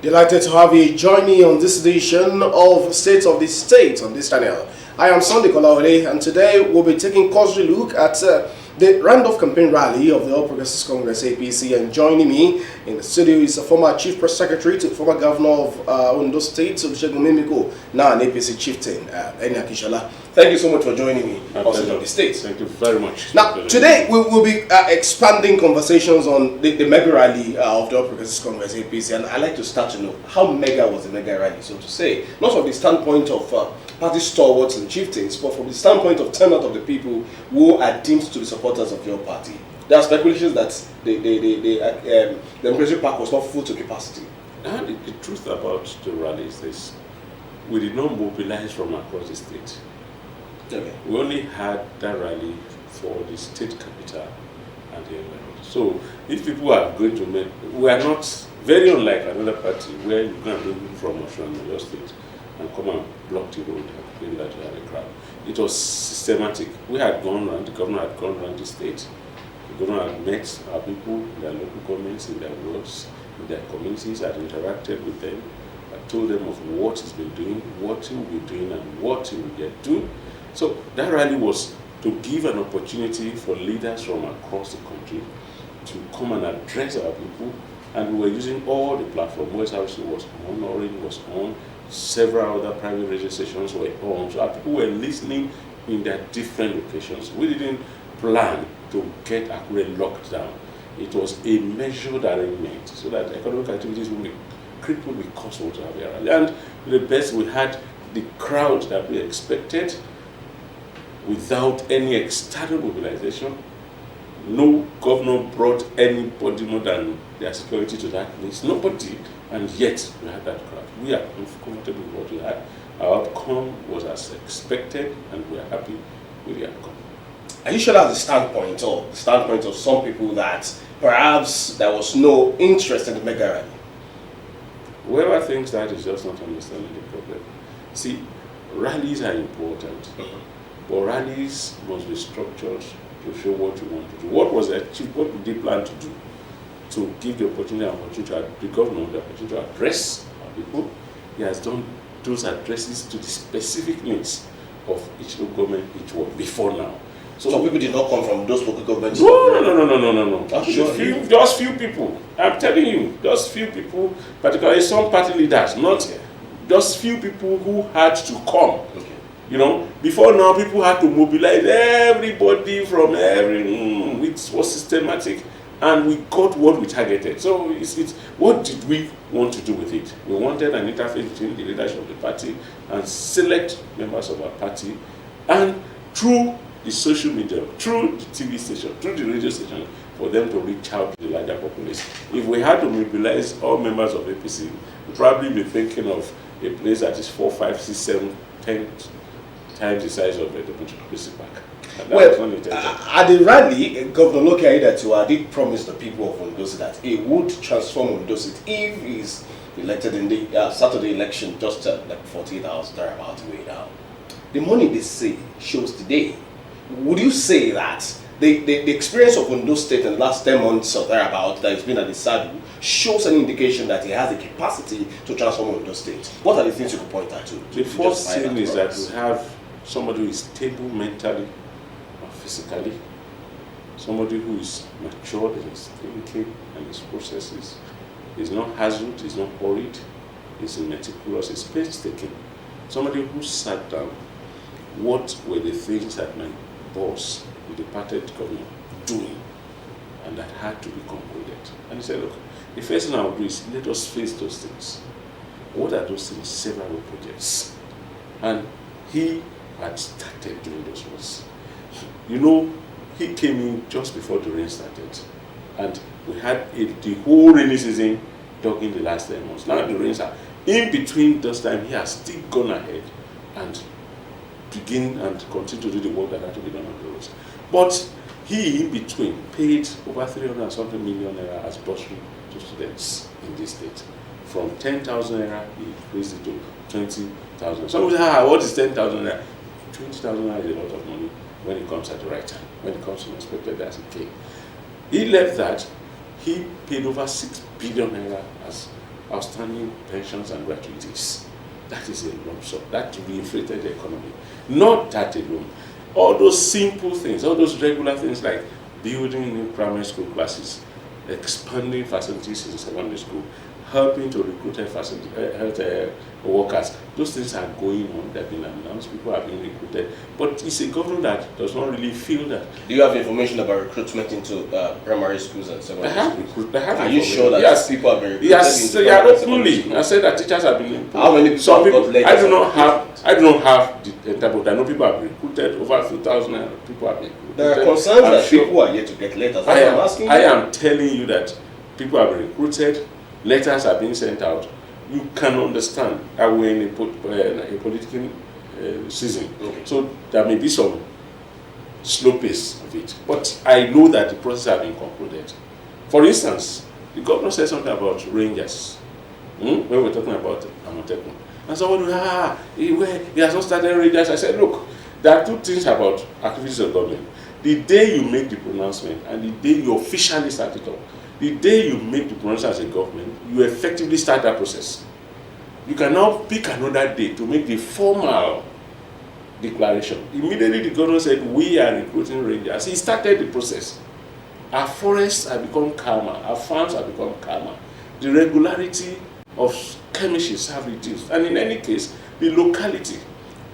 Delighted to have you join me on this edition of State of the State on this channel. I am Sunday Kolawole, and today we'll be taking a closer look at the round-off campaign rally of the All Progressives Congress APC. And joining me in the studio is a former Chief Press Secretary to former Governor of Ondo State, Olusegun Mimiko, now an APC chieftain, Eni Akishola. Thank you so much for joining me on State of the State. Thank you very much. Now, today we will be expanding conversations on the mega rally of the All Progressives Congress APC, and I'd like to start to know how mega was the mega rally, so to say, not from the standpoint of party stalwarts and chieftains, but from the standpoint of turnout of the people who are deemed to be supporters of your party. There are speculations that the Democratic Park was not full to capacity. And the truth about the rally is this: we did not mobilize from across the state. Okay. We only had that rally for the state capital and the environment. So if people are going to make, we are not very unlike another party where you can bring people from Osrc and your state and come and block the road and claim that you have a crowd. It was systematic. We had gone around, the governor had gone around the state. The governor had met our people in their local governments, in their wards, in their communities, had interacted with them, had told them of what he's been doing, what he will be doing, and what he will yet do. So that rally was to give an opportunity for leaders from across the country to come and address our people, and we were using all the platforms. Osrc was on, Orange was on, several other private radio stations were on, so our people were listening in their different locations. We didn't plan to get Akure locked down. It was a measured arrangement so that economic activities will be crippled because of what we have. And the best, we had the crowd that we expected without any external mobilization. No governor brought anybody more than their security to that place. Nobody, and yet we had that crowd. We are comfortable with what we had. Our outcome was as expected, and we are happy with the outcome. Are you sure that's the standpoint, or the standpoint of some people that perhaps there was no interest in the mega rally? Whoever thinks that is just not understanding the problem. See, rallies are important, but rallies must be structured to show what you want to do. What was achieved? What did they plan to do? To give the opportunity to the governor the opportunity to address our people. He has done those addresses to the specific needs of each local government, each one before now. So people did not come from those local governments? No. Sure. Just few people. I'm telling you, just few people, particularly some party leaders, not just few people who had to come. Okay. You know, before now, people had to mobilize everybody from it was systematic, and we got what we targeted. So it's what did we want to do with it? We wanted an interface between the leadership of the party and select members of our party, and through the social media, through the TV station, through the radio station, for them to reach out to the larger population. If we had to mobilize all members of APC, we'd probably be thinking of a place that is 4, 5, 6, 7, 10 times the size of the Democracy Park. Well, at the rally, Governor Loke Aiyedatiwa did promise the people of Ondo State that he would transform Ondo State if he's elected in the Saturday election, just like 48 hours thereabout away now. The money they say shows today. Would you say that the experience of Ondo State in the last 10 months or thereabout that has been at the saddle shows an indication that he has the capacity to transform Ondo State? What are the things you could point out to? The first thing is that we have somebody who is stable mentally or physically, somebody who is matured in his thinking and his processes. He's not hazard, he's not worried, he's meticulous, he's painstaking. Somebody who sat down, what were the things that my boss, the departed governor, doing, and that had to be concluded. And he said, look, the first thing I will do is let us face those things. What are those things? Several projects. And he had started doing those ones. You know, he came in just before the rain started. And we had the whole rainy season dug in the last 10 months. Now the rains are in between this time. He has still gone ahead and begin and continue to do the work that had to be done on the roads. But he, in between, paid over 300 and something million naira as bursary to students in this state. From 10,000 naira, he increased it to 20,000. Some people say, what is 10,000 naira? 20,000 naira is a lot of money when it comes at the right time, when it comes to unexpected as it came. He left that, he paid over 6 billion naira as outstanding pensions and gratuities. That is a lump sum. That re-inflated the economy. Not that alone. All those simple things, all those regular things like building new primary school classes, expanding facilities in secondary school, helping to recruit health workers. Those things are going on. They've been announced. People are being recruited. But it's a government that does not really feel that. Do you have information about recruitment into primary schools and secondary schools? Are you sure that yes, people have been recruited? Yes, into openly. I said that teachers have been. How many people some people, got letters? I do not have the entire, but I know people have been recruited. Over 2,000 people have been recruited. There are concerns that people are yet to get letters. I am telling you that people have been recruited. Letters are being sent out. You can understand that we're in a political season. Okay. So there may be some slow pace of it. But I know that the process has been concluded. For instance, the governor said something about rangers. When we're talking about Amotekun. And someone he has not started rangers. I said, look, there are two things about activities of government. The day you make the pronouncement and the day you officially start it up, the day you make the pronouncement as a government, you effectively start that process. You can now pick another day to make the formal declaration. Immediately the governor said, we are recruiting rangers. He started the process. Our forests have become calmer. Our farms have become calmer. The regularity of skirmishes have reduced. And in any case, the locality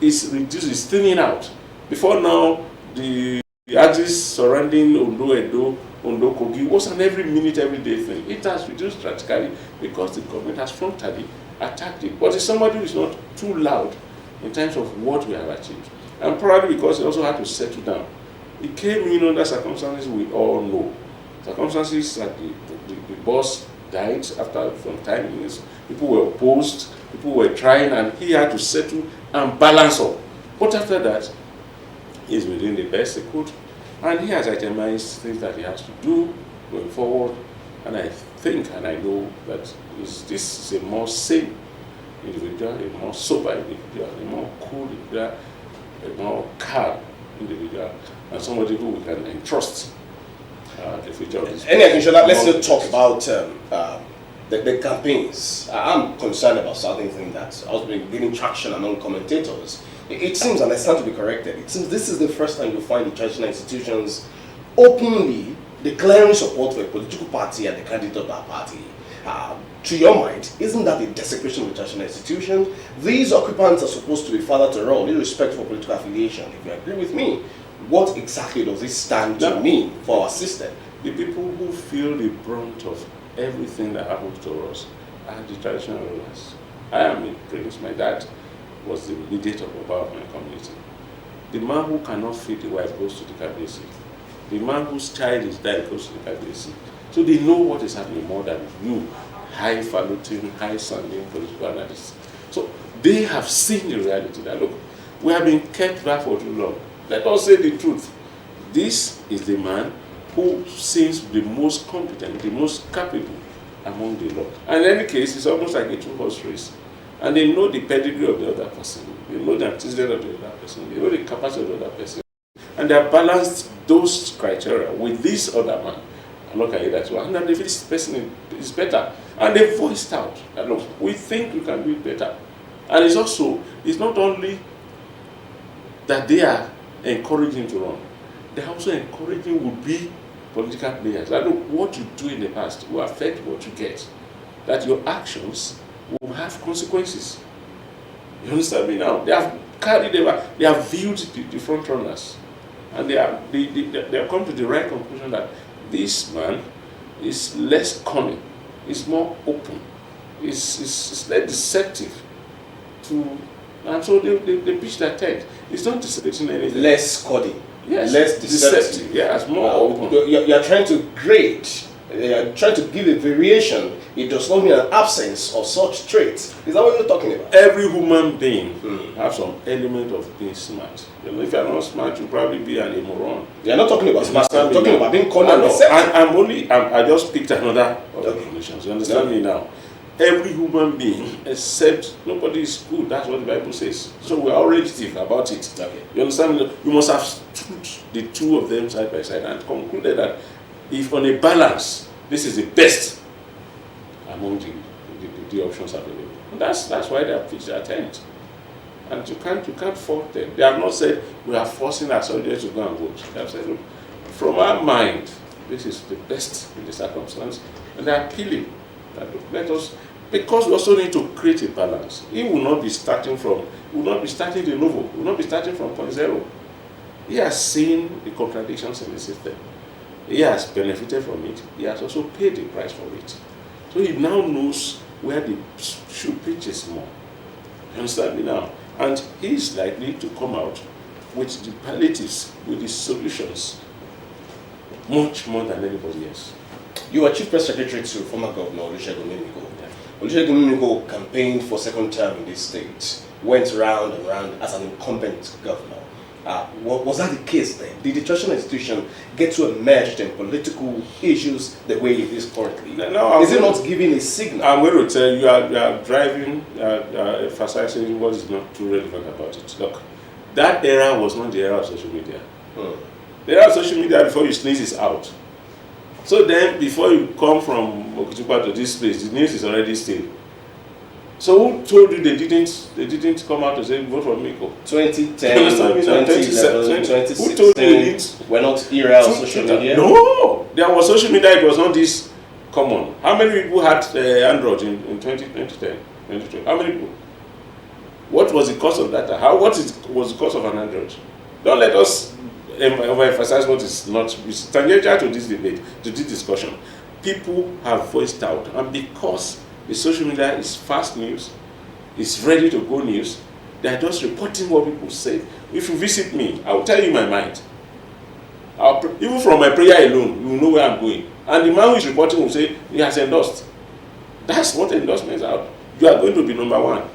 is reduced, is thinning out. Before now, the axis surrounding Ondo, Edo, Ondo, Kogi was an every minute, every day thing. It has reduced drastically because the government has frontally attacked it. But it's somebody who is not too loud in terms of what we have achieved. And probably because he also had to settle down. He came in under circumstances we all know. Circumstances that the boss died after some time. People were opposed, people were trying, and he had to settle and balance up. But after that, he's within the best he could. And he has itemized things that he has to do going forward. And I think and I know that this is a more sane individual, a more sober individual, a more cool individual, a more calm individual, and somebody who we can entrust the future of this. Let's still talk about the campaigns. I'm concerned about certain things that has been gaining traction among commentators. It seems, and I stand to be corrected, it seems this is the first time you find the traditional institutions openly declaring support for a political party and the candidate of that party. To your mind, isn't that a desecration of the traditional institutions? These occupants are supposed to be father to all, irrespective of political affiliation. If you agree with me, what exactly does this stand to mean for our system? The people who feel the brunt of everything that happens to us are the traditional rulers. I am a prince. My dad was the mediator of my community. The man who cannot feed the wife goes to the KBC. The man whose child is died goes to the KBC. So they know what is happening more than you, highfalutin, high-sounding political analysts. So they have seen the reality that, look, we have been kept back for too long. Let us say the truth. This is the man who seems the most competent, the most capable among the lot. And in any case, it's almost like a two-horse race. And they know the pedigree of the other person. They know the antecedent of the other person. They know the capacity of the other person. And they have balanced those criteria with this other man. And look at it that way. And then they feel this person is better. And they voiced out that, look, we think we can do it better. And it's not only that they are encouraging to run, they are also encouraging would-be political players. That, look, what you do in the past will affect what you get. That your actions will have consequences. You understand me now? They have carried them, they have viewed the front runners. And they have come to the right conclusion that this man is less cunning, is more open, is less deceptive and so they pitch their tent. It's not deceptive anything. Less cunning. Yes. Less deceptive. Yes, more open. You're trying to grade. You're trying to give a variation. It does not mean an absence of such traits. Is that what you're talking about? Every human being has some element of being smart. If you're not smart, you'll probably be an moron. You're not talking about smart. You're talking about being cunning. I just picked another of the definitions. You understand me now? Every human being, except nobody is good. That's what the Bible says. So we're all relative about it. Okay. You understand? You must have stood the two of them side by side and concluded that if on a balance, this is the best among the people. the options available. And that's why they have pitched their tent. And you can't fault them. They have not said we are forcing our soldiers to go and vote. They have said, look, from our mind, this is the best in the circumstance, and they are appealing that look, let us, because we also need to create a balance. He will not be starting de novo, he will not be starting from point zero. He has seen the contradictions in the system. He has benefited from it. He has also paid the price for it. So he now knows where the shoe pinches more. You understand me now? And he is likely to come out with the palliatives, with the solutions, much more than anybody else. You were Chief Press Secretary to former Governor Olusegun Mimiko. Olusegun Mimiko campaigned for second term in this state, went round and round as an incumbent governor. Was that the case then? Did the traditional institution get to emerge in political issues the way it is currently? No, is it not giving a signal? I'm going to tell you, you are driving, emphasizing what is not too relevant about it. Look, that era was not the era of social media. The era of social media, before you sneeze, is out. So then, before you come from Okitipa to this place, the news is already stale. So who told you they didn't come out to say vote for Miko? 2010, 2011, 2016. Who told you they didn't? We're not era of social media. No, there was social media. It was not this common. How many people had Android in 2010, 2012? How many people? What was the cost of data? Was the cost of an Android? Don't let us emphasize what is not. It's tangential to this debate, to this discussion. People have voiced out, and because the social media is fast news, it's ready to go news, they are just reporting what people say. If you visit me, I will tell you my mind. Even from my prayer alone, you will know where I'm going. And the man who is reporting will say, he has endorsed. That's what endorsements are. You are going to be number one.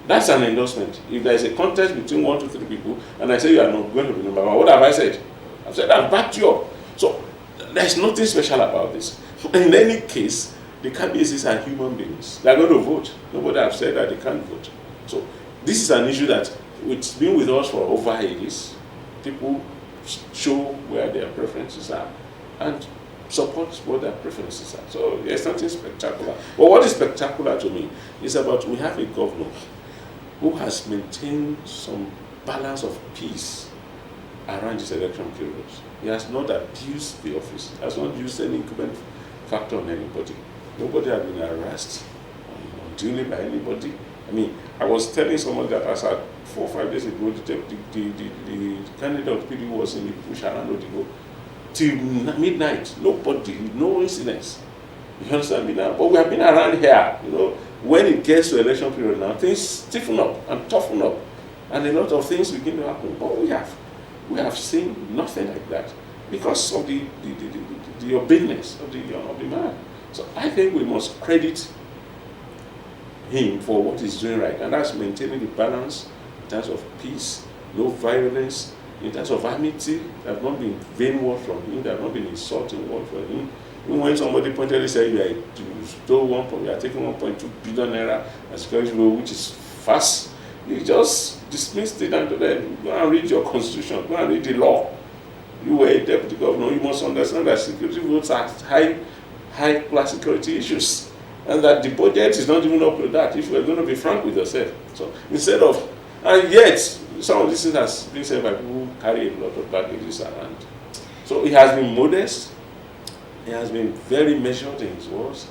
That's an endorsement. If there is a contest between 1 to 3 people, and I say you are not going to be number one, what have I said? I've said I've backed you up. So there's nothing special about this. In any case, the candidates are human beings. They are going to vote. Nobody has said that they can't vote. So this is an issue that it's been with us for over ages. People show where their preferences are and support what their preferences are. So there's nothing spectacular. But what is spectacular to me is about we have a governor who has maintained some balance of peace around this election period. He has not abused the office. He has not used any incumbent factor on anybody. Nobody has been harassed unduly by anybody. I mean, I was telling someone that as at 4 or 5 days ago, the candidate of PD was in the bush around Odigo till midnight. Nobody, no incidents. You understand me now? But we have been around here, when it gets to election period now, things stiffen up and toughen up, and a lot of things begin to happen. But we have seen nothing like that because of the obedience of the man. So I think we must credit him for what he's doing right, and that's maintaining the balance in terms of peace, no violence, in terms of amity. There have not been vain words from him, there have not been insulting words from him. Even when somebody pointedly said you are taking 1.2 billion naira as security role, which is fast, he just dismissed it and said, go and read your constitution, go and read the law. You were a deputy governor, you must understand that security votes are high class security issues, and that the budget is not even up to that, if you are going to be frank with yourself. So instead of, and yet some of these things has been said by people who carry a lot of baggages around. So he has been modest, he has been very measured in his words,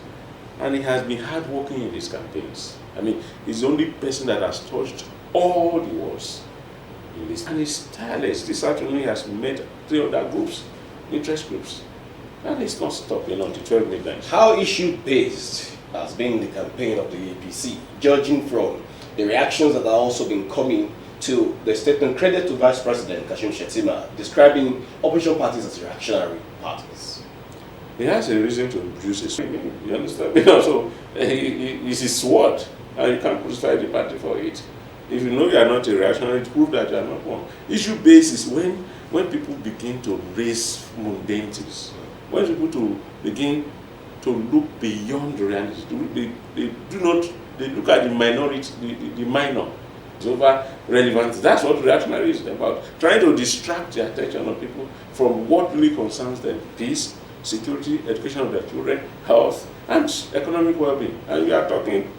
and he has been hardworking in his campaigns. I mean, he's the only person that has touched all the walls in this, and he's tireless. This afternoon he has met 3 other groups, interest groups, and he's not stopping until 12 midnight. How issue-based has been the campaign of the APC, judging from the reactions that are also been coming to the statement credit to Vice President Kashim Shettima, describing opposition parties as reactionary parties? He has a reason to abuse his name, you understand? So it's his word, and you can't crucify the party for it. If you know you are not a reactionary, prove that you are not one. Issue-based is when people begin to raise mundane things, when people begin to look beyond the reality. They look at the minority, the minor. It's over relevance. That's what reactionary is about. Trying to distract the attention of people from what really concerns them: peace, security, education of their children, health, and economic well-being. And we are talking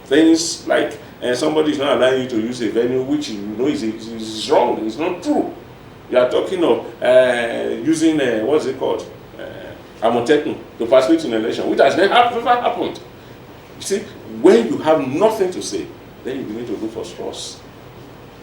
Things like somebody is not allowing you to use a venue which you know is wrong, it's not true. You are talking of using, what's it called? Amotekun to participate in an election, which has never happened. You see, when you have nothing to say, then you begin to look for straws.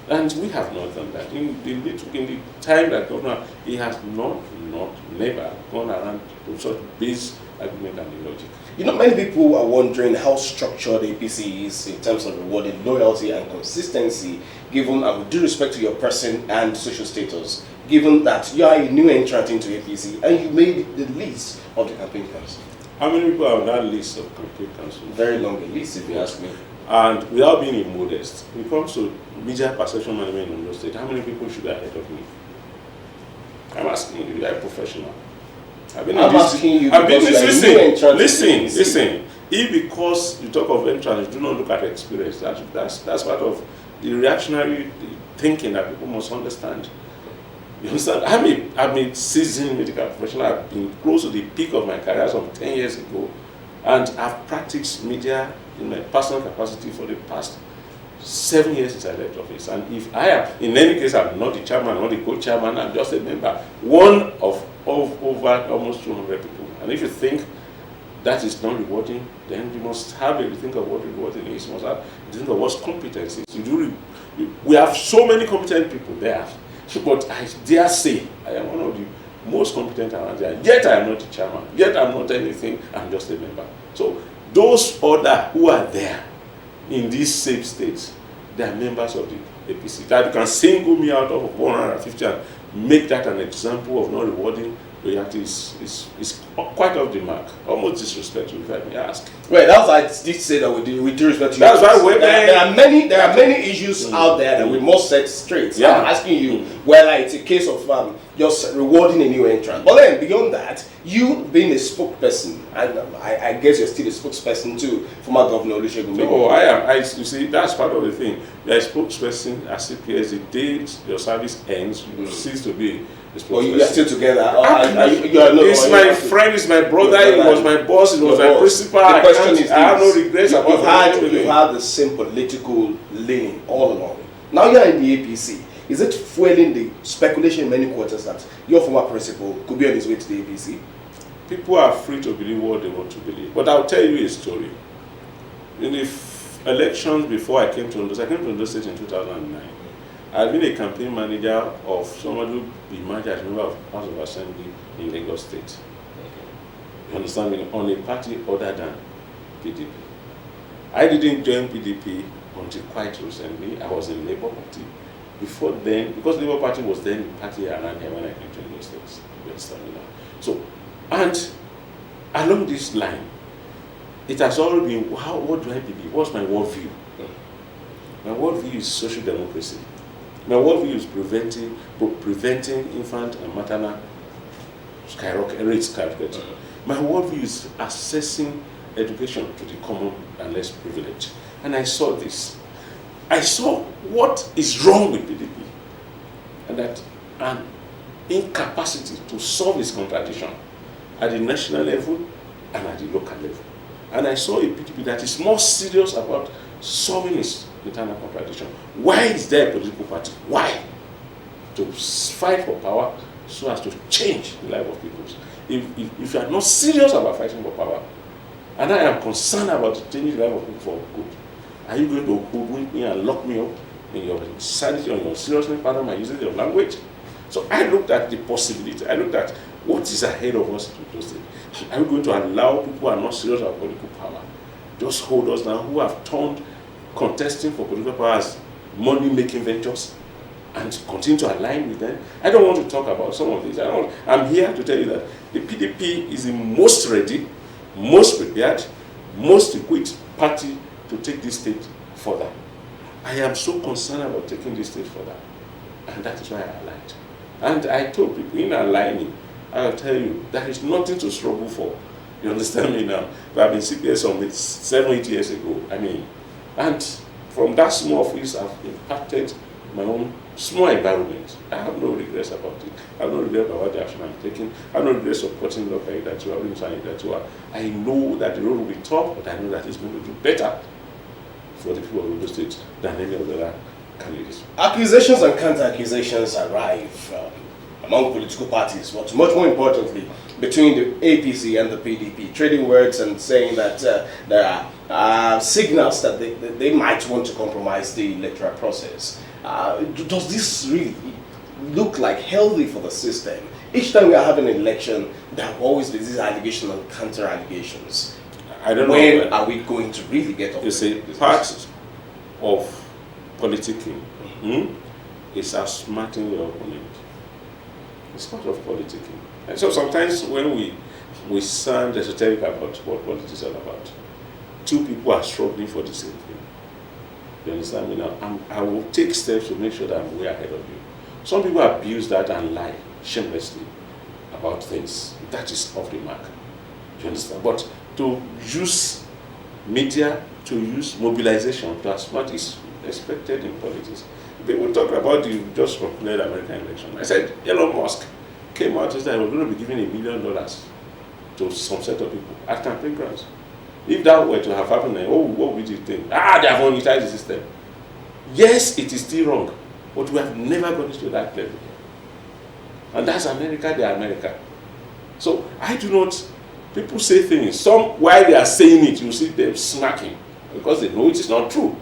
And we have not done that. In the time that governor, he has never gone around to such base argument and logic. You know, many people are wondering how structured APC is in terms of rewarding loyalty and consistency, given, and with due respect to your person and social status, given that you are a new entrant into APC and you made the list of the campaign council. How many people are on that list of campaign council? Very long list, if you ask me. And without being immodest, when it comes to media perception management in Ondo State, how many people should be ahead of me? I'm asking you, you are a professional. I'm asking you because you are a new entrant. Listen. If because you talk of entrance, you do not look at experience, that's part of the reactionary thinking that people must understand. You understand? I'm a seasoned medical professional. I've been close to the peak of my career some 10 years ago, and I've practiced media in my personal capacity for the past 7 years since I left office. And if I am, in any case, I'm not the chairman, not the co-chairman, I'm just a member, one of over almost 200 people. And if you think that is not rewarding, then you must have a think of what rewarding is. You must have a think of what's competence is. We have so many competent people there, but I dare say I am one of the most competent around there. Yet I am not the chairman. Yet I'm not anything. I'm just a member. So those other who are there in these safe states, they are members of the APC. That you can single me out of 150 and make that an example of not rewarding loyalty is quite off the mark, almost disrespectful, if I may ask. Well, that's why I did say that we do respect to you. That's why there are many issues out there that we must set straight. Yeah. I'm asking you whether it's a case of just rewarding a new entrant. But then beyond that, you being a spokesperson, and I guess you're still a spokesperson too, former Governor Olusegun. No, I am. You see, that's part of the thing. You're a spokesperson as CPS. The day your service ends, you cease to be. Well, you are still together. He's my friend, he's my brother, he was my boss, he was my principal. The question is this. I have no regrets about you had the same political leaning all along. Now you're in the APC. Is it fueling the speculation in many quarters that your former principal could be on his way to the APC? People are free to believe what they want to believe. But I'll tell you a story. In the elections before I came to Ondo State in 2009. I've been a campaign manager of somebody who emerged as a member of House of Assembly in Lagos State. You understand me? On a party other than PDP. I didn't join PDP until quite recently. I was in Labour Party. Before then, because Labour Party was then the party around here when I came to Lagos State. You understand me now? So, and along this line, it has always been, what do I believe? What's my worldview? My worldview is social democracy. My worldview is preventing infant and maternal rates skyrocketing. My worldview is accessing education to the common and less privileged. And I saw this. I saw what is wrong with PDP, and that an incapacity to solve its contradiction at the national level and at the local level. And I saw a PDP that is more serious about solving its internal contradiction. Why is there a political party? Why? To fight for power so as to change the life of people. If you are not serious about fighting for power, and I am concerned about changing the life of people for good, are you going to hoodwink me and lock me up in your insanity or your seriousness, pardon my using your language? So I looked at the possibility. I looked at what is ahead of us to do. Are we going to allow people who are not serious about political power just hold us down, who have turned contesting for political power as money-making ventures, and continue to align with them? I don't want to talk about some of these. I'm here to tell you that the PDP is the most ready, most prepared, most equipped party to take this state further. I am so concerned about taking this state further, and that is why I aligned. And I told people, in aligning, I'll tell you, there is nothing to struggle for. You understand me now? But I've been CPS some 7-8 years ago. And from that small office, I've impacted my own small environment. I have no regrets about it. I have no regrets about the action I'm taking. I have no regrets supporting local that I know that the road will be tough, but I know that it's going to do better for the people of Ondo State than any of the other candidates. Accusations and counter-accusations arrive among political parties, but much more importantly, between the APC and the PDP, trading words and saying that there are signals that they might want to compromise the electoral process. Does this really look like healthy for the system? Each time we are having an election, there have always been these allegations and counter-allegations. I don't know. When are we going to really get off? It's a part of politicking. Is outsmarting your opponent. It's part of politicking. And so sometimes when we sound esoteric about what politics is all about, two people are struggling for the same thing. You understand me now? I will take steps to make sure that I'm way ahead of you. Some people abuse that and lie shamelessly about things. That is off the mark. You understand? But to use media, to use mobilization to outsmart is expected in politics. People talk about the just concluded American election. I said Elon Musk came out and said he was going to be giving $1 million to some set of people at campaign grounds. If that were to have happened, what would you think? They have monetized the system. Yes, it is still wrong, but we have never gone to that level. And that's America, they are America. So I do not, people say things, some while they are saying it, you see them smacking because they know it is not true.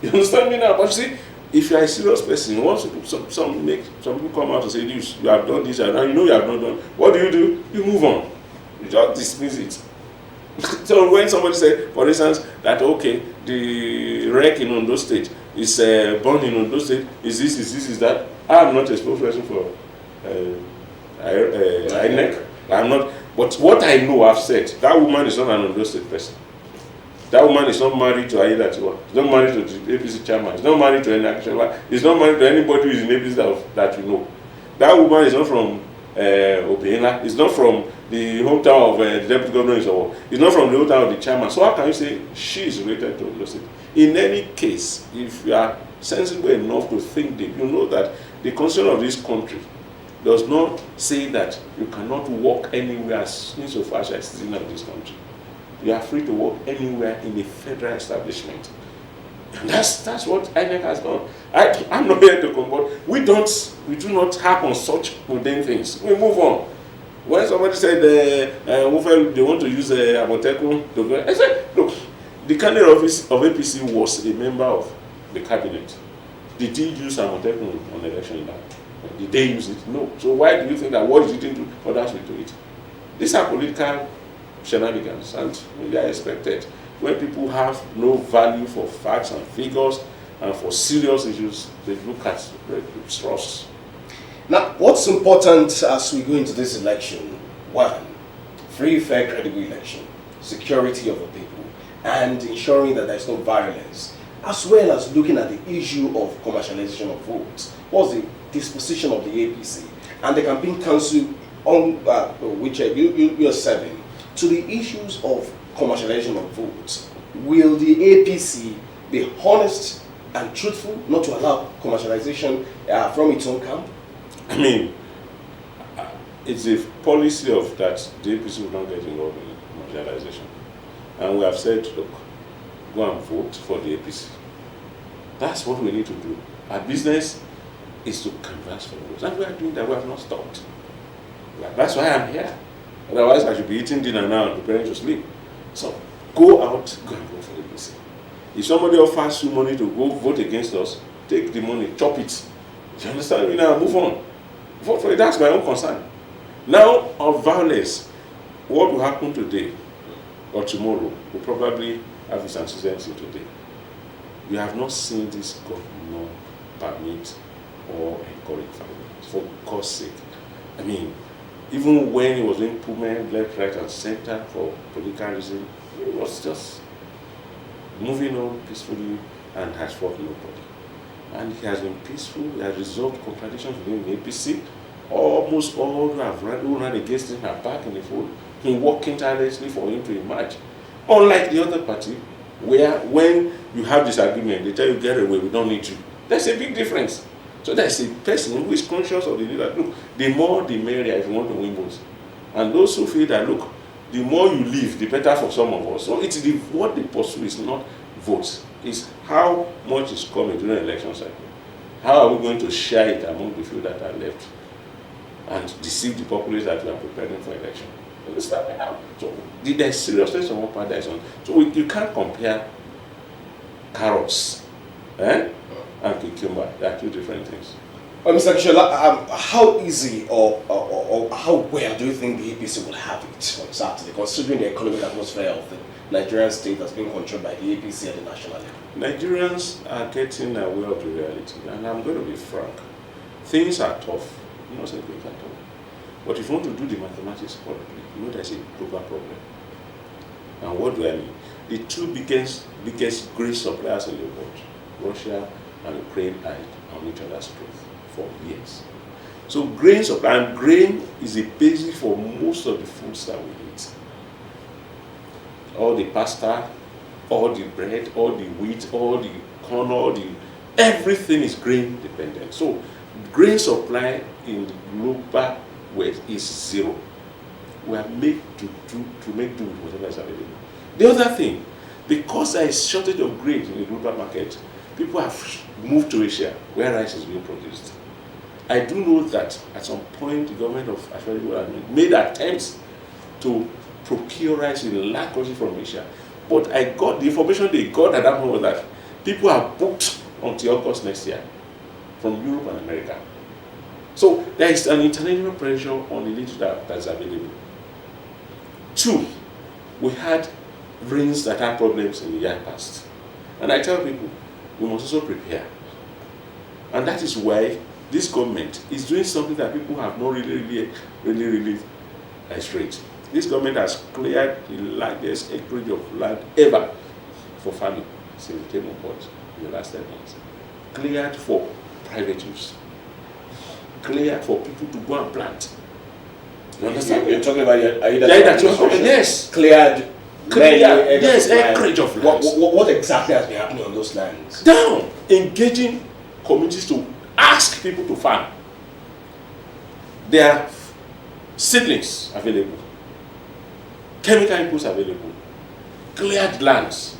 You understand me now? But you see, if you are a serious person, once some people come out and say, you have done this, and now you know you have not done, what do? You move on. You just dismiss it. So when somebody say, for instance, that okay, the wreck in Ondo State is born in Ondo State, is that, I'm not a spokesperson for INEC. I'm not, but what I know, I've said, that woman is not an Ondo State person. That woman is not married to Aida Tiwa. She's not married to the APC chairman. She's not married to any action. She's not married to anybody who is in APC that you know. That woman is not from Obela. It's not from the hometown of the deputy governor in Sowo. It's not from the hometown of the chairman. So how can you say she is related to Ondo State? In any case, if you are sensible enough to think deep, you know that the constitution of this country does not say that you cannot walk anywhere insofar as you are a citizen of this country. You are free to work anywhere in a federal establishment. And that's what INEC has done. I'm not here to combat. We do not harp on such mundane things. We move on. When somebody said they want to use Amotekun, I said, look, the candidate office of APC was a member of the cabinet. Did he use Amotekun on election day? Did they use it? No. So why do you think that what he didn't do, others will do it? These are political shenanigans, and they are expected. When people have no value for facts and figures and for serious issues, they look at straws. Now, what's important as we go into this election? One, free, fair, credible election, security of the people, and ensuring that there's no violence, as well as looking at the issue of commercialization of votes. What's the disposition of the APC and the campaign council on which you're serving to the issues of commercialization of votes? Will the APC be honest and truthful not to allow commercialization from its own camp? I mean, it's a policy of that the APC will not get involved in commercialization. And we have said, look, go and vote for the APC. That's what we need to do. Our business is to canvass for votes. And we are doing that. We have not stopped. That's why I'm here. Otherwise, I should be eating dinner now and preparing to sleep. So, go out, go and vote for the APC. If somebody offers you money to go vote against us, take the money, chop it. You understand me now? Move on. Vote for it. That's my own concern. Now, of violence, what will happen today or tomorrow will probably have its antecedents today. We have not seen this government permit or encourage violence, for God's sake. I mean, even when he was doing movement left, right, and center for political reasons, he was just moving on peacefully and has fought nobody. And he has been peaceful. He has resolved contradictions within the APC. Almost all who ran against him are back in the fold. He working tirelessly for him to emerge. Unlike the other party, where when you have disagreement, they tell you, get away, we don't need you. There's a big difference. So there's a person who is conscious of the leader. Look, the more the merrier if you want to win votes. And those who feel that, look, the more you live, the better for some of us. So it's what they pursue is not votes. is how much is coming during the election cycle. How are we going to share it among the few that are left and deceive the populace that we are preparing for election? Understand me now? So there's seriousness on one part, there's on. So you can't compare carrots and cucumber. They are two different things. Mr. Kishola, how easy or how well do you think the APC will have it on Saturday, considering the economic atmosphere of the Nigerian state has been controlled by the APC at the national level? Nigerians are getting aware of the reality, and I'm going to be frank. Things are tough. I'm not saying things are tough. But if you want to do the mathematics correctly, you know there's a global problem. And what do I mean? The two biggest grain suppliers in the world, Russia and Ukraine, are on each other's throat for years. So grain supply, and grain is a basis for most of the foods that we eat. All the pasta, all the bread, all the wheat, all the corn, everything is grain dependent. So grain supply in the global West is zero. We are made to make do with whatever is available. The other thing, because there is shortage of grain in the global market, people have moved to Asia where rice is being produced. I do know that at some point the government of Ashwadi made attempts to procure rice in large quantities from Asia. But I got the information they got at that point was that people are booked until August next year from Europe and America. So there is an international pressure on the literature that's available. Two, we had rains that had problems in the year past. And I tell people, we must also prepare. And that is why this government is doing something that people have not really straight. This government has cleared the largest acreage of land ever for farming since it came on board in the last 10 months. Cleared for private use. Cleared for people to go and plant. You understand? You're talking about yes. Cleared yes, acreage of land. What exactly has been happening on those lands? Down, engaging communities to ask people to farm. There are seedlings available, chemical inputs available, cleared lands.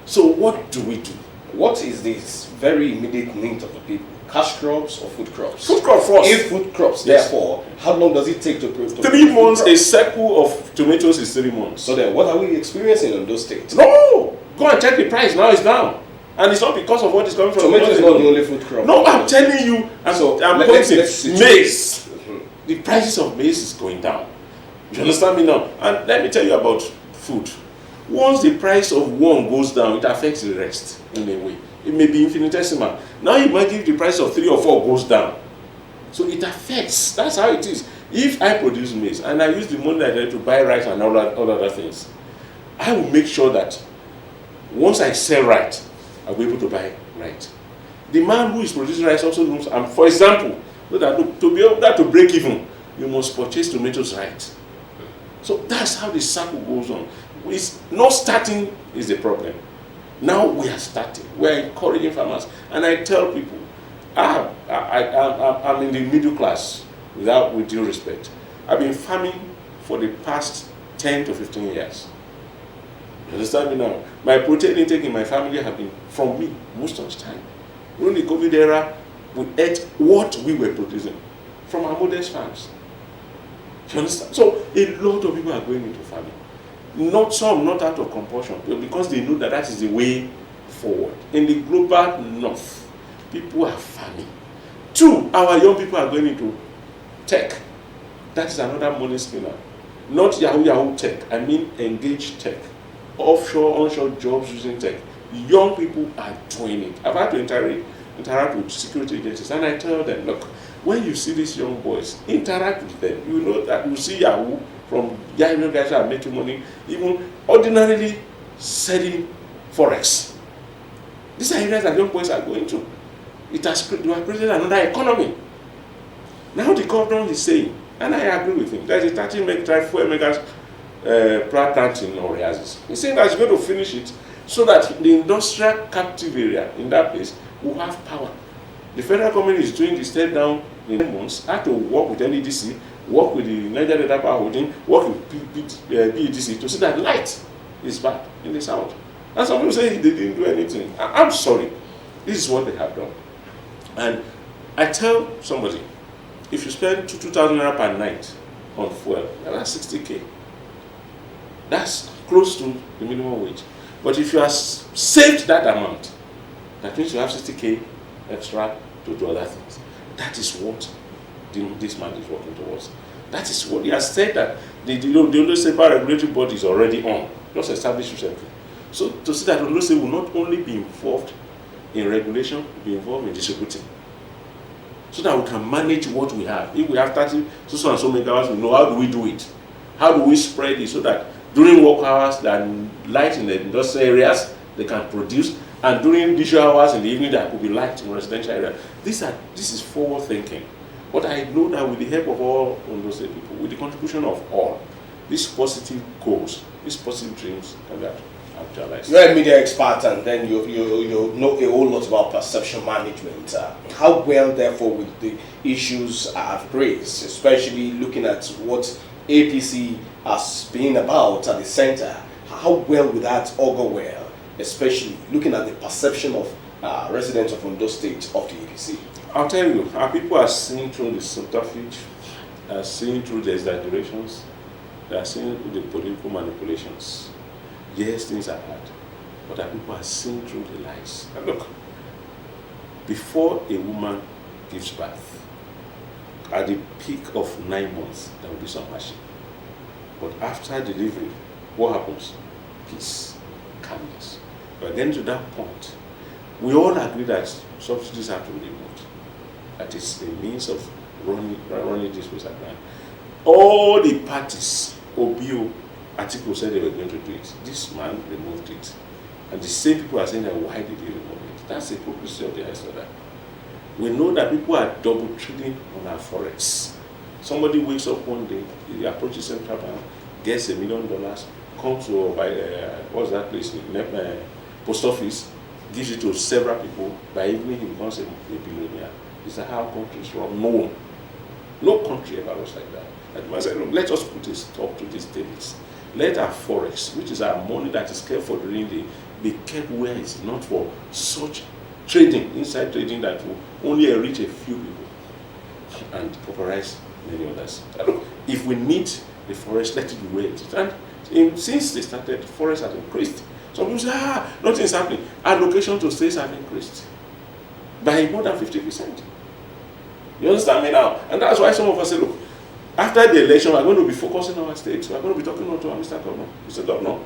So what do we do? What is this very immediate need of the people? Cash crops or food crops? Food crop first. If food crops, Yes. therefore, how long does it take to produce? 3 months, a cycle of tomatoes is 3 months. So then, what are we experiencing in those states? No! Go and check the price, now it's down. And it's not because of what is coming from Tomato is not the only food crop. No, I'm telling you, I'm pointing, let's maize. The prices of maize is going down. You understand me now? And let me tell you about food. Once the price of one goes down, it affects the rest in a way. It may be infinitesimal. Now imagine if the price of 3 or 4 goes down. So it affects. That's how it is. If I produce maize and I use the money I get to buy rice and all other things, I will make sure that once I sell right, I'll be able to buy right. The man who is producing rice also knows, for example, so that to be able to break even, you must purchase tomatoes right. So that's how the cycle goes on. It's not starting is the problem. Now we are starting. We are encouraging farmers. And I tell people, I'm in the middle class, with due respect. I've been farming for the past 10 to 15 years. You understand me now? My protein intake in my family have been from me most of the time. During the COVID era, we ate what we were producing from our modest farms. You understand? So a lot of people are going into farming. Not out of compulsion, but because they know that is the way forward. In the global north, people are farming. 2, our young people are going into tech. That is another money spinner. Not Yahoo tech, I mean engaged tech. Offshore, onshore jobs using tech. Young people are doing it. I've had to interact with security agencies, and I tell them, look, when you see these young boys, interact with them. You know that you see Yahoo from guys who are making money, even ordinarily selling forex. These are areas that young boys are going to. They are creating another economy. Now the government is saying, and I agree with him, there's a 30 megas plant in Oreazis. He's saying that he's going to finish it so that the industrial captive area in that place will have power. The federal government is doing the step down in 10 months, had to work with NEDC, work with the Niger Delta Power Holding, work with BEDC to see that light is back in the south. And some people say they didn't do anything. I'm sorry. This is what they have done. And I tell somebody, if you spend 2,000 naira per night on fuel, that's 60K. That's close to the minimum wage. But if you have saved that amount, that means you have 60K extra to do other things. That is what this man is working towards. That is what he has said, that the Ondo State Power Regulatory Body is already on, just established recently. So to see that Ondo State will not only be involved in regulation, be involved in distributing, so that we can manage what we have. If we have 30 so and so megawatts, we know how do we do it? How do we spread it so that during work hours, there are light in the industrial areas, they can produce, and during leisure hours in the evening, there could be light in residential areas. This is forward thinking. But I know that with the help of all Ondo State people, with the contribution of all, these positive goals, these positive dreams can be actualized. You're a media expert, and then you know a whole lot about perception management. How well, therefore, with the issues I've raised, especially looking at what APC has been about at the center, how well would that augur well, especially looking at the perception of residents of Ondo State of the APC? I'll tell you, our people are seeing through the subterfuge, are seeing through the exaggerations, they are seeing through the political manipulations. Yes, things are hard, but our people are seeing through the lies. And look, before a woman gives birth, at the peak of 9 months, there will be some hardship. But after delivery, what happens? Peace, calmness. But getting to that point, we all agree that subsidies have to be removed. That is a means of running this with a grant. All the parties, OBO, Atiku said they were going to do it. This man removed it. And the same people are saying that why did he remove it? That's a hypocrisy of the highest order. We know that people are double trading on our forex. Somebody wakes up one day, he approaches Central Bank, gets $1 million, comes to what's that place? Post office, gives it to several people. By evening, he becomes a billionaire. Is that how countries run? No country ever was like that. And I said, look, let us put a stop to these things. Let our forex, which is our money that is kept for the rainy day, be kept where it's not for such trading, inside trading that will only enrich a few people and pauperize many others. Look, if we need the forest, let it be where it is. And since they started, the forest has increased. Some people say, nothing is happening. Allocation to states have increased by more than 50%. You understand me now? And that's why some of us say, look, after the election, we're going to be focusing on our states. We're going to be talking to our Mr. Governor. Mr. Governor,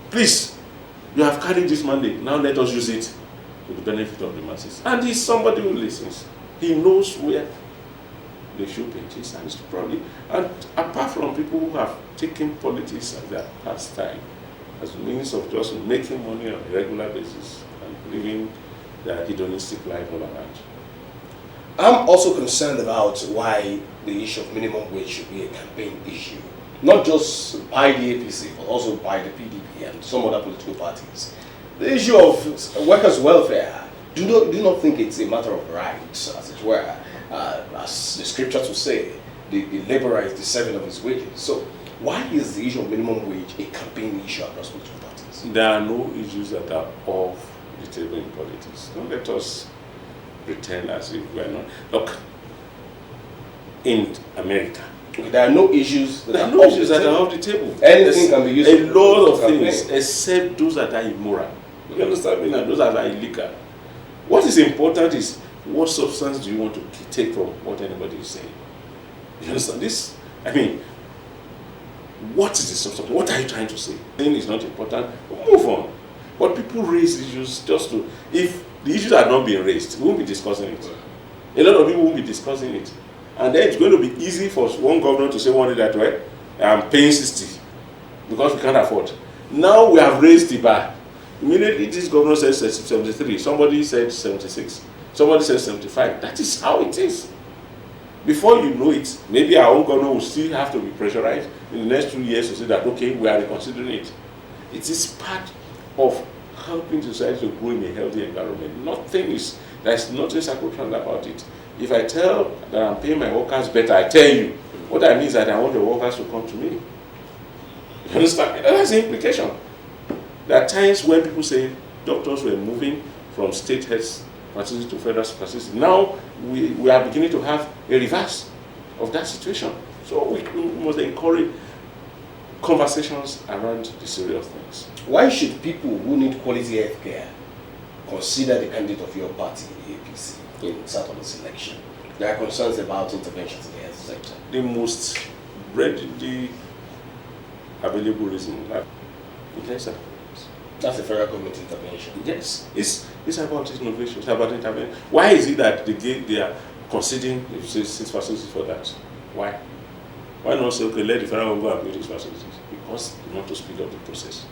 please, you have carried this mandate. Now let us use it to the benefit of the masses. And he's somebody who listens. He knows where they should pinch his hands probably. And apart from people who have taken politics as their pastime, as a means of just making money on a regular basis and living their hedonistic life all around. I'm also concerned about why the issue of minimum wage should be a campaign issue. Not just by the APC, but also by the PDP and some other political parties. The issue of workers' welfare, do not think it's a matter of rights, as it were. As the scriptures will say, the laborer is deserving of his wages. So why is the issue of minimum wage a campaign issue across political parties? There are no issues that are off the table in politics. Don't let us pretend as if we are not. Look, in America, there are no issues that are off the table. Anything can be used. A lot of things, except those that are immoral. You understand me now? Those that are illegal. What is important is what substance do you want to take from what anybody is saying? You understand this? I mean, what is the substance? What are you trying to say? Thing is not important. Move on. But people raise issues just to. If the issues are not being raised, we won't be discussing it. A lot of people won't be discussing it. And then it's going to be easy for one governor to say one day that way, I'm paying 60 because we can't afford. Now we have raised the bar. Immediately this governor says 73, somebody said 76, somebody says 75. That is how it is. Before you know it, maybe our own governor will still have to be pressurized in the next 2 years to say that, okay, we are reconsidering it. It is part of helping society to grow in a healthy environment. There's nothing sacrosanct about it. If I tell that I'm paying my workers better, I tell you, what I mean is that I want the workers to come to me. You understand? That's the implication. There are times when people say doctors were moving from state health facility to federal facility. Now we are beginning to have a reverse of that situation. So we must encourage conversations around the serious things. Why should people who need quality health care consider the candidate of your party, the APC, in Saturday's election? There are concerns about interventions in the health sector. The most readily available reason that intensive. That's the federal government intervention. Yes, it's about innovation. It's about intervention. Why is it that they are considering 6 facilities for that? Why? Why not say, okay, let the federal government go and build these facilities? Because we want to speed up the process.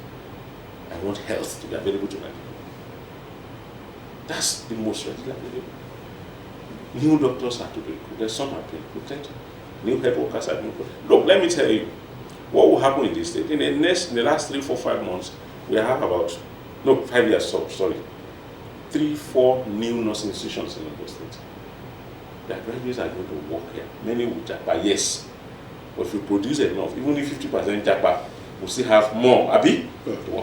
I want health to be available to my people. That's the most readily available. New doctors are to be recruited. Some have been recruited. New health workers are being recruited. Look, let me tell you what will happen in this state. In the last 3, 4, 5 months, we have about 5 years. Sorry, 3, 4 new nursing institutions in the state. The graduates are going to work here. Many will japa, yes. But if we produce enough, even if 50% japa, we'll still have more. Abi?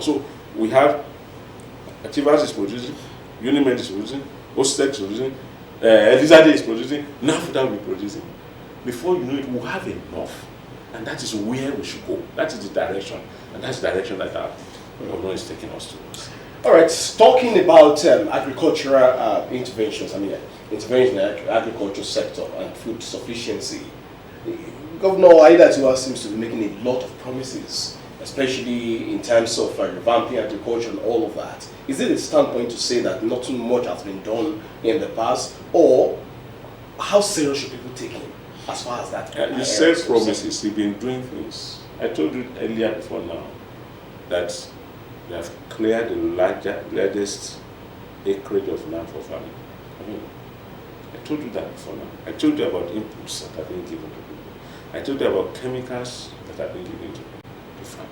So we have Ativas is producing, Unimed is producing, Osrc is producing, Elizade is producing, NAFTA will be producing. Before you know it, we'll have enough. And that is where we should go. That is the direction. And that's the direction that our government is taking us towards. All right, talking about agricultural interventions, intervention in the agricultural sector and food sufficiency, Governor Aiyedatiwa seems to be making a lot of promises, especially in terms of revamping agriculture and all of that. Is it a standpoint to say that not too much has been done in the past, or how serious should people take him as far as that? He said promises, he's been doing things. I told you earlier before now that we have cleared the largest acreage of land for farming. I told you that before now. I told you about inputs that are being given to people. I told you about chemicals that are being given to farm.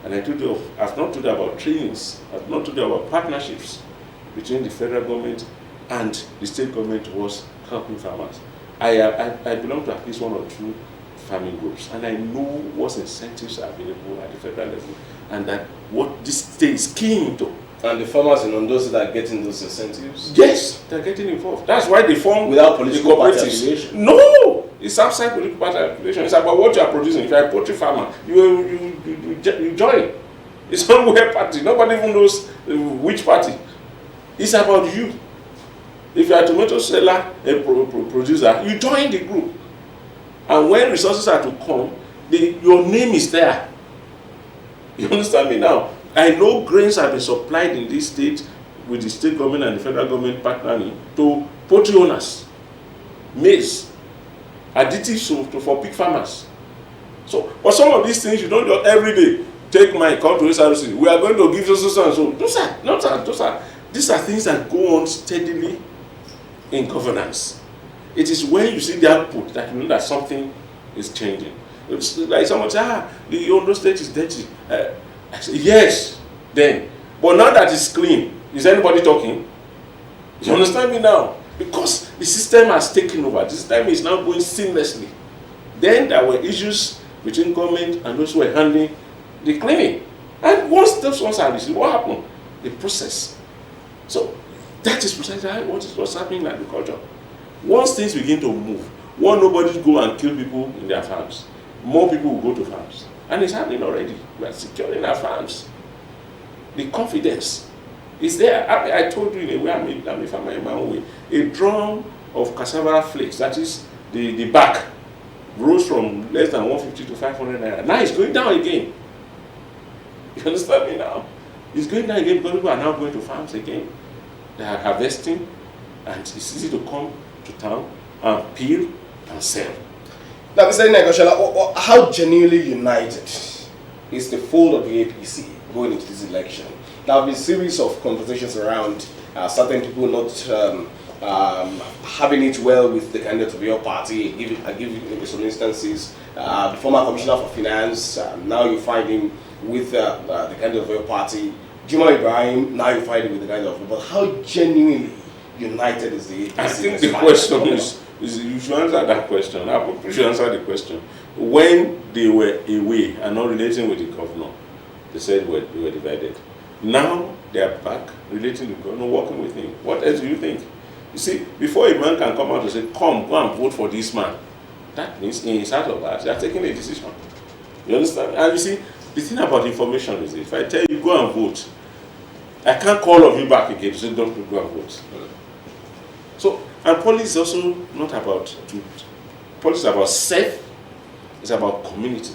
And I've not told you about trainings. I've not told you about partnerships between the federal government and the state government towards helping farmers. I belong to at least 1 or 2 farming groups, and I know what incentives are available at the federal level, and that what this state is keen to. And the farmers in Ondo that are getting those incentives? Yes, they're getting involved. That's why they form without political party affiliation. No, it's outside political party affiliation. It's about what you are producing. If you are a poultry farmer, you join. It's not where party. Nobody even knows which party. It's about you. If you are a tomato seller, a producer, you join the group. And when resources are to come, your name is there. You understand me now? I know grains have been supplied in this state with the state government and the federal government partnering to poultry owners, maize, additives for pig farmers. So, but some of these things you don't do every day. Take my come to Osrc. We are going to give so and so. These are things that go on steadily in governance. It is when you see the output that you know that something is changing. It's like someone say, the Ondo state is dirty. I say, yes, then. But now that it's clean, is anybody talking? You understand me now? Because the system has taken over. The system is now going seamlessly. Then there were issues between government and those who were handling the cleaning. And once those ones are received, what happened? The process. So that is precisely what's happening in agriculture. Once things begin to move, nobody go and kill people in their farms. More people will go to farms. And it's happening already. We are securing our farms. The confidence is there. I told you in a way, I'm a farmer in my own way. A drum of cassava flakes, that is the back, rose from less than 150 to 500 naira. Now it's going down again. You understand me now? It's going down again because people are now going to farms again. They are harvesting, and it's easy to come to town and peel and sell. Now, Mr. Inekoshala, how genuinely united is the fold of the APC going into this election? There have been a series of conversations around certain people not having it well with the candidate of your party. I give you some instances. The former Commissioner for Finance, now you find him with the candidate of your party. Juma Ibrahim, now you find him with the candidate of your party. But how genuinely united is the APC? I think the question is you should answer that question. You should answer the question. When they were away and not relating with the governor, they said they were divided. Now they are back relating to God, and working with him. What else do you think? You see, before a man can come out and say, come, go and vote for this man, that means in his heart of hearts, they are taking a decision. You understand? And you see, the thing about information is, if I tell you, go and vote, I can't call all of you back again to say, don't go and vote. So, and politics is also not about truth. Politics is about self, it's about community,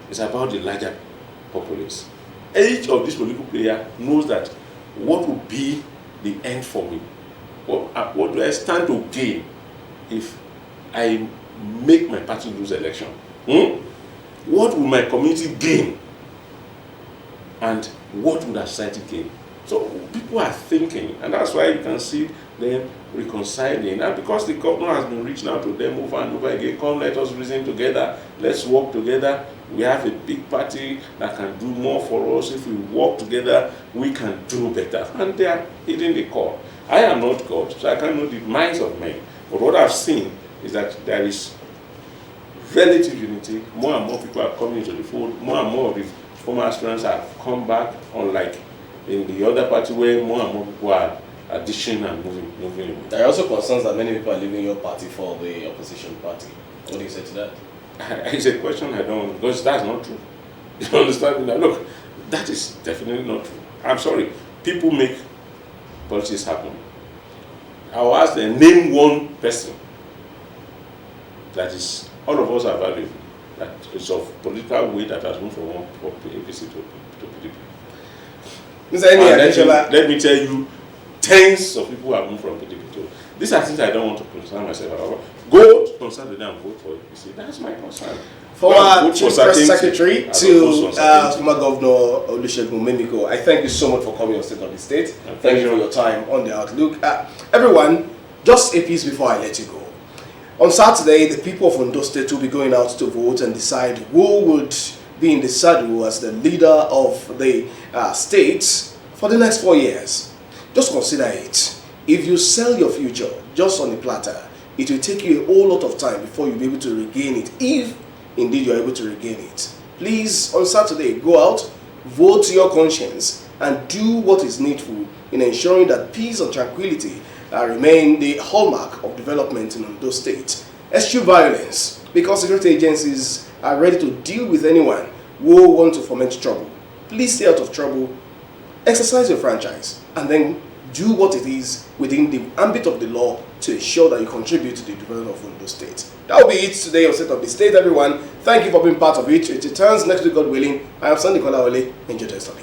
it's about the larger populace. Each of these political players knows that what will be the end for me? What do I stand to gain if I make my party lose election? What will my community gain? And what would our society gain? So people are thinking, and that's why you can see them reconciling. And because the governor has been reaching out to them over and over again, come, let us reason together, let's work together. We have a big party that can do more for us. If we work together, we can do better. And they are hitting the core. I am not God, so I can't know the minds of men. But what I've seen is that there is relative unity. More and more people are coming into the fold. More and more of the former aspirants have come back, unlike in the other party where more and more people are addition and moving. There are also concerns that many people are leaving your party for the opposition party. What do you say to that? It's a question I don't, because that's not true. You understand? Now, look, that is definitely not true. I'm sorry. People make politics happen. I'll ask them, name one person that is, all of us are valuable, that is of political weight that has moved from one APC to PDP. Let me tell you, tens of people have moved from PDP to. These are things I don't want to concern myself about. Go on Saturday and vote for APC. That's my concern. Former Chief Press Secretary to former Governor Olusegun Mimiko, I thank you so much for coming on State of the State. Thank you for your time on the Outlook. Everyone, just a piece before I let you go. On Saturday, the people of Ondo State will be going out to vote and decide who would be in the saddle as the leader of the state for the next 4 years. Just consider it. If you sell your future just on a platter, it will take you a whole lot of time before you'll be able to regain it, if indeed you're able to regain it. Please, on Saturday, go out, vote to your conscience, and do what is needful in ensuring that peace and tranquility remain the hallmark of development in Ondo State. Eschew violence, because security agencies are ready to deal with anyone who want to foment trouble. Please stay out of trouble, exercise your franchise, and then do what it is within the ambit of the law to ensure that you contribute to the development of Ondo State. That will be it today on State of the State, everyone. Thank you for being part of it. It returns next week, God willing. I am Sandy Kolawole. Enjoy the study.